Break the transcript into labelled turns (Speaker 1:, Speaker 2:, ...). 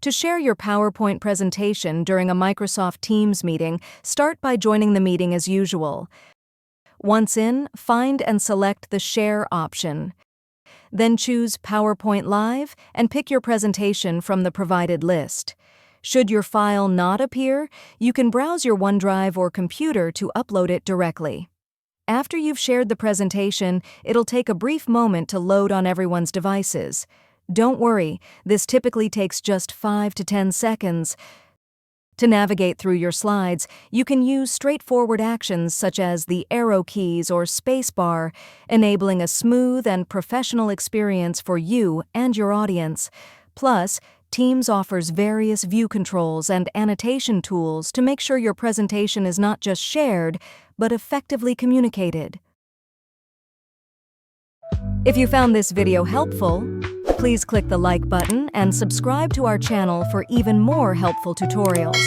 Speaker 1: To share your PowerPoint presentation during a Microsoft Teams meeting, start by joining the meeting as usual. Once in, find and select the Share option. Then choose PowerPoint Live and pick your presentation from the provided list. Should your file not appear, you can browse your OneDrive or computer to upload it directly. After you've shared the presentation, it'll take a brief moment to load on everyone's devices. Don't worry, this typically takes just 5 to 10 seconds. To navigate through your slides, you can use straightforward actions such as the arrow keys or spacebar, enabling a smooth and professional experience for you and your audience. Plus, Teams offers various view controls and annotation tools to make sure your presentation is not just shared, but effectively communicated. If you found this video helpful, please click the like button and subscribe to our channel for even more helpful tutorials.